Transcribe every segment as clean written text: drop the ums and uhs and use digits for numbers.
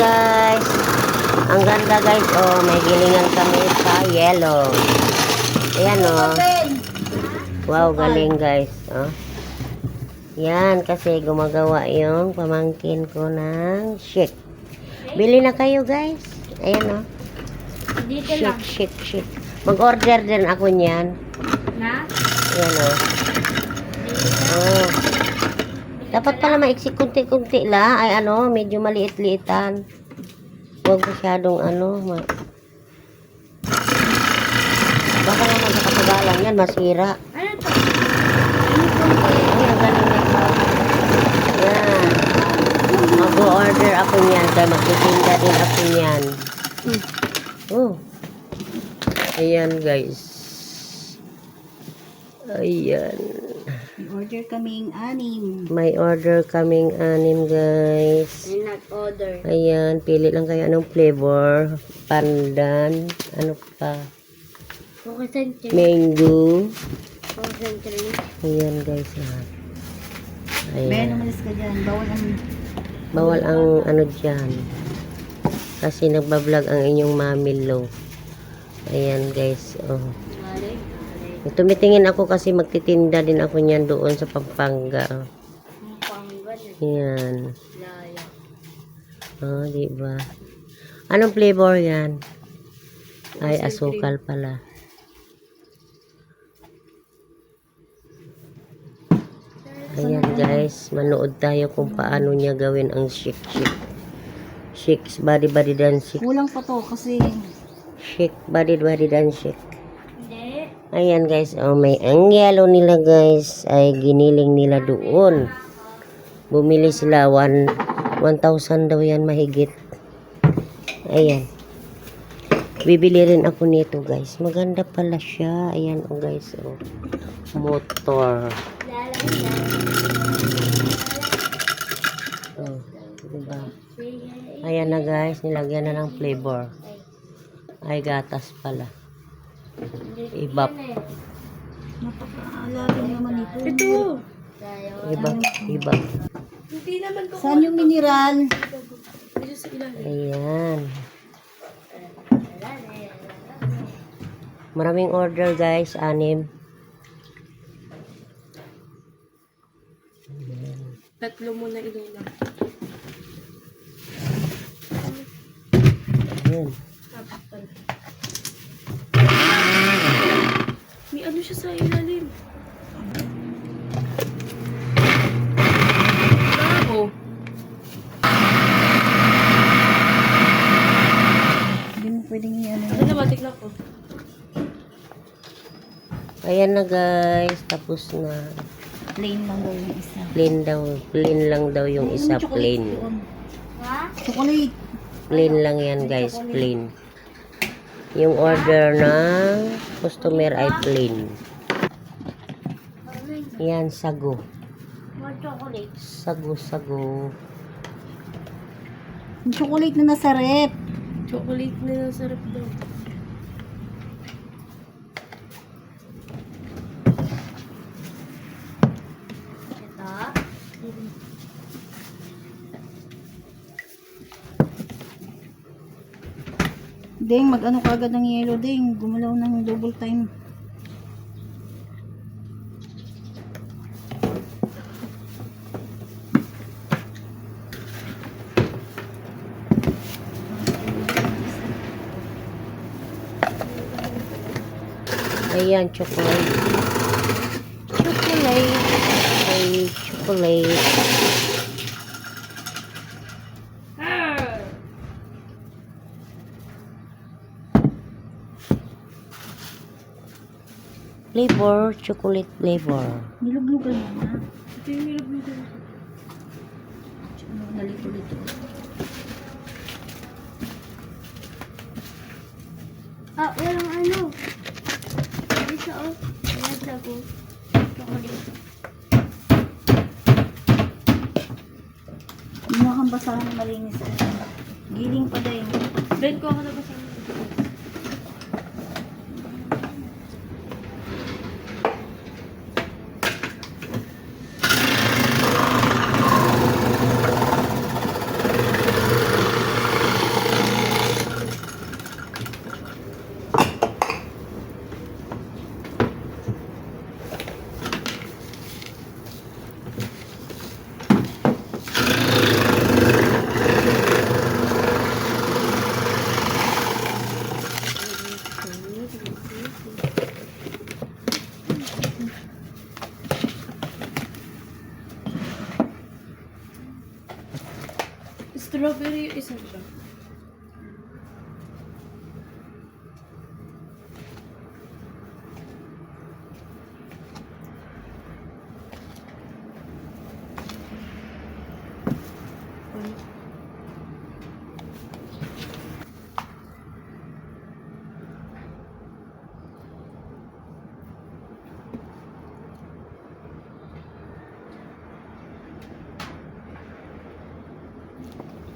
guys. Ang ganda guys. Oh, may gilingan kami sa yellow. Ayan oh. Wow, galing guys. Oh. Yan, kasi gumagawa yung pamangkin ko ng shake. Bili na kayo guys. Ayan oh. Dito lang. Shake. Mag-order din ako niyan. Na? Ayan oh. Oh. Dapat pala maiksi kunti-kunti la. Ay ano, medyo maliit-liitan. Huwag masyadong ano. Baka naman sa katagalan yan, masira. Ano to? Ayan, galing na ito. Yan. Mag-order ako niyan. Kaya magtitinda din ako niyan. Oh. Ayan guys. Ayan. Order kaming 6. May order kaming 6 guys. May nag-order. Ayan, pili lang kayo anong flavor. Pandan. Ano pa? Concentrate. Mango. Concentrate. Ayan guys. Ben, Ayan. umalis ka dyan. Bawal ang ano dyan. Kasi nagbablog ang inyong mamilo. Ayan guys. Oh. Tumitingin ako kasi magtitinda din ako niyan doon sa Pampanga. Ayan. Oh, diba? Anong flavor yan? Ay, asukal pala. Ayan guys, manood tayo kung paano niya gawin ang shake. Shake, body dance shake. Kulang pa to kasi Shake, body dance shake. Ayan guys, oh, may ang yellow nila guys ay giniling nila doon. Bumili sila 1,000 daw yan mahigit. Ayan. Bibili rin ako nito guys. Maganda pala siya. Ayan oh guys, oh. Motor. Oh, diba? Ayan na guys, nilagyan na ng flavor. Ay gatas pala. Ibap. napakalalim naman ito. Ito. Ibap. Hindi naman ko. Saan yung mineral? Dito sa ilalim. Ayan. Maraming order guys, 6. Tatlo muna ilulang. Ayan. May ano siya sa ilalim. Bravo. Hindi mo pwedeng i-ano. Ano na ba? Tignan ko. Ayan na guys, tapos na. Plain lang daw yung isa. Plain lang daw yung isa, plain. Chocolate. Plain lang yan guys, plain. Yung order ng customer ay plain. Yan, sago. More chocolate. Sago. Yung chocolate na nasa rep. Chocolate na sarap daw. Ding, mag-ano ka agad ng yellow, ding. Gumalaw ng double time. Ayan, chocolate. Ay, chocolate. Flavor, chocolate flavor. Niluglugan mo na. Ito yung nilaglugan ko. Nalito-lito. Walang ano. Isa oh. Ayan sago. Chocolate. Hindi mo kang basahan na malinis. Giling pa din. Ben ko ako nabasa. Strawberry yung isa siya.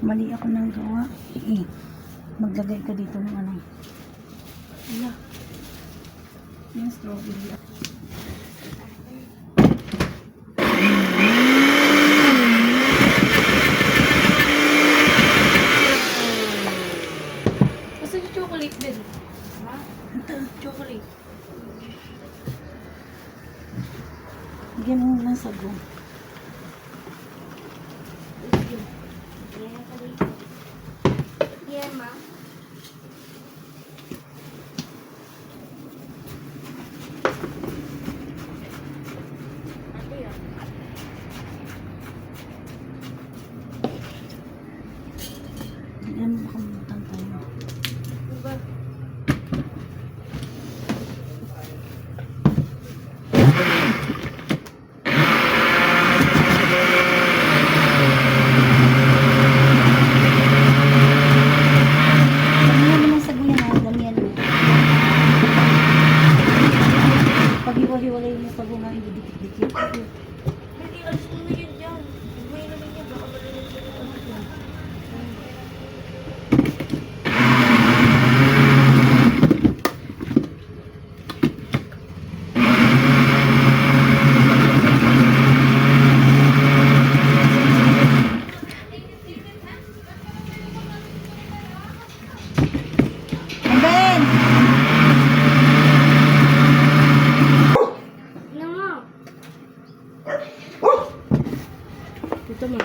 Mali ako ng gawa. Maglagay ka dito ng ano. Wala. Yung strawberry. Kasi yung chocolate din. Ha? Chocolate. Bigyan mo ng sago. Yan, ma. Yan mo makalimutan tayo. Diba? Damihan mo ng sago yan ha. Damihan mo. Pag hiwa-hiwalay yung sago nga, ididikit-dikit. Hindi, alis mo na yun dyan. May naman yan. Baka malalim sa ano yan. And then, Ano mo? Ito mo.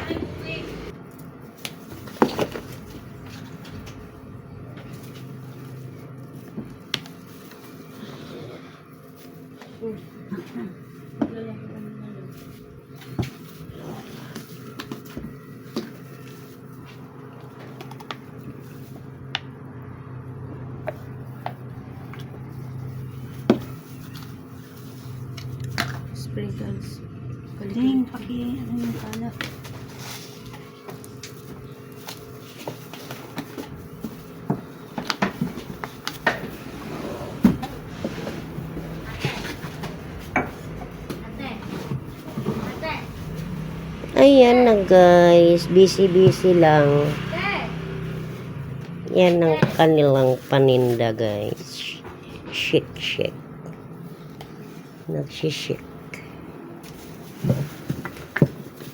Sprinkles. ding, ano yung kalat. Ayan na guys, busy-busy lang. Yan ang kanilang paninda guys. Shake. Nagsishake.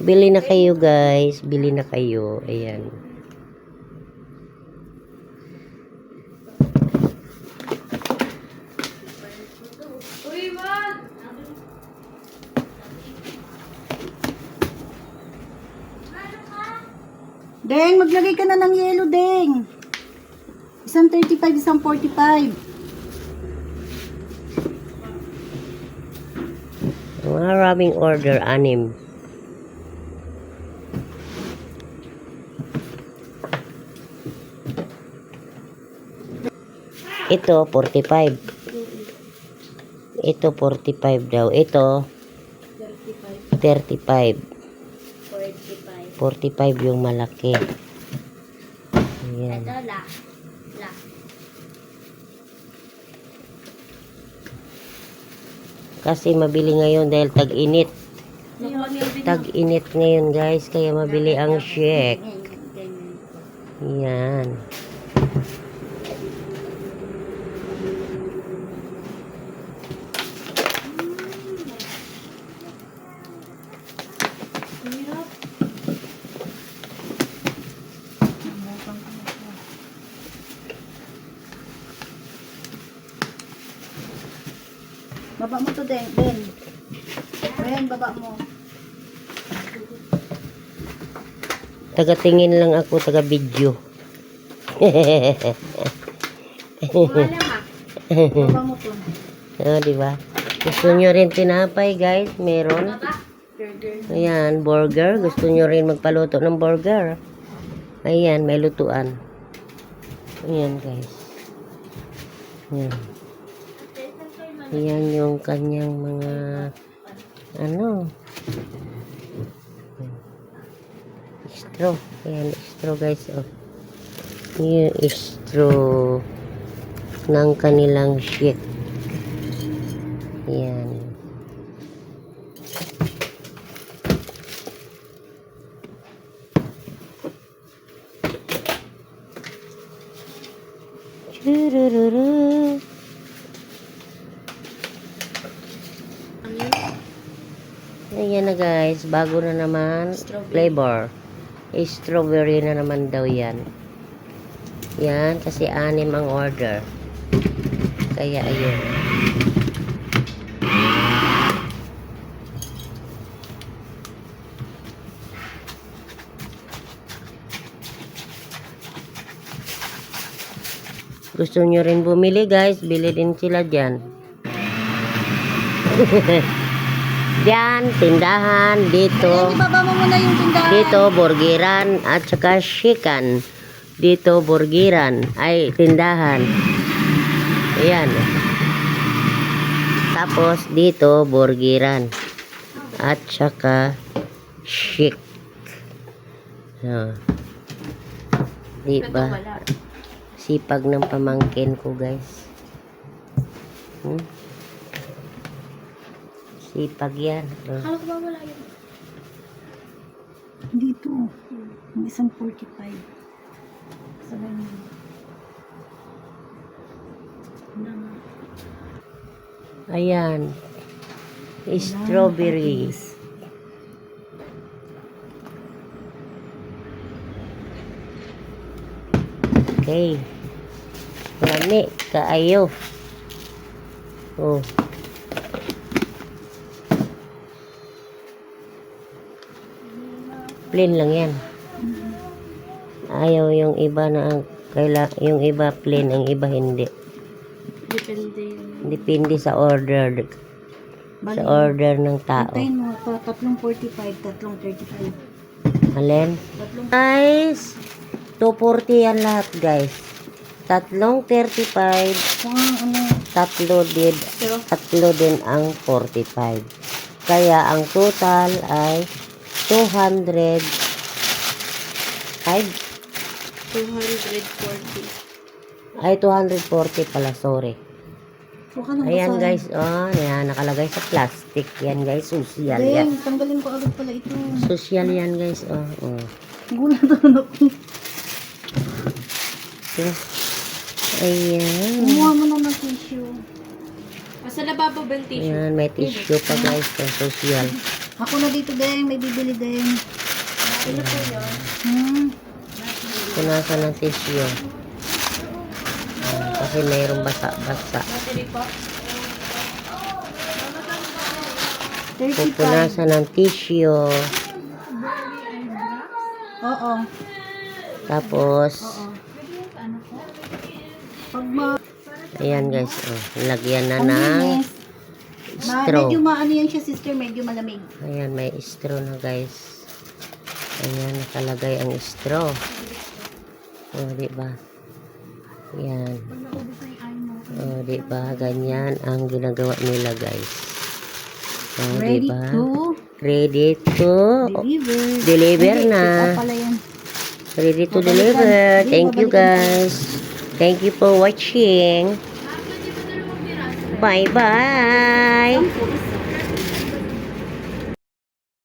Bili na kayo guys, bili na kayo. Ayan. Uy, wag! Deng, maglagay ka na ng yellow, Deng. Isang 35, isang 45. Maraming order, 6. Ito, 45. Ito, 45 daw. Ito, 35. 45 yung malaki. Ayan. Ito, la. Kasi mabili ngayon dahil tag-init. Tag-init ngayon guys, kaya mabili ang shake. Yan. Baba mo to, Deng. Den. Ayan, baba mo. Taga-tingin lang ako, taga-video. Baba mo to. Oh, di ba? Gusto nyo rin tinapay, guys? Meron. Ayan, burger. Gusto nyo rin magpaluto ng burger. Ayan, may lutuan. Ayan, guys. Ayan. Ayan yung kanyang mga ano straw. Ayan, straw guys. Oh. Yung straw ng kanilang shake. Ayan. Churururu. Ayan na guys, bago na naman flavor. Strawberry na naman daw yan. Yan, kasi 6 ang order. Kaya ayun. Gusto nyo rin bumili guys, bili din sila dyan. Diyan, tindahan, dito. Ayan, ibaba mo muna yung tindahan. Dito, burgiran at saka chicken. Dito, burgiran. Ay, tindahan. Ayan. Tapos, dito, burgiran. At saka chic. So, diba? Sipag ng pamangkin ko, guys. Sipag yan. Akala ko ba wala yun? Dito. Yung isang 45. Sabay mo. Ayan. Strawberry. Okay. Lami, kaayo. Oh. Plain lang yan. Ayaw yung iba na yung iba plain, ang iba hindi. Depende yun. Depende sa order. Bali, Sa order ng tao. Antayin mo, tatlong 45, tatlong 35. Alin? Guys, 240 yan lahat guys. Tatlong 35, Kung ano, tatlo din ang 45. Kaya ang total ay 200 240. ay 240 pala, sorry. so ka nang Ayan basahin. guys, oh, yan, nakalagay sa plastic. Yan guys, social yan. Deng, tanggalin ko agad pala ito. Social yan guys, oh. Oh. Gulat ako. Okay. Ayan. Kumuha mo na ng tissue. Sa lababo ba yung tissue? Ayan, may tissue pa guys, sa social. Ako na dito, Deng. May bibili, Deng. Ano po yun? Punasan ng tissue. Ayan, kasi mayroong basa-basa. Battery po? 35. Pupunasan ng tissue. Oo. Tapos, Pag ma... ayan guys, oh, lagyan na Ang ng linis. straw. Medyo maano yan siya, sister. Medyo malamig. Ayan, may straw na guys. Ayan, nakalagay ang straw. Oh, diba? Ayan. Oh, diba? Ganyan ang ginagawa nila guys. Oh, Ready diba? to Ready to deliver. deliver Hindi, na. ito pala yan. Ready to Babalikan. deliver. Hindi, Thank you babalikan. guys. Thank you for watching. Bye-bye. Sampu,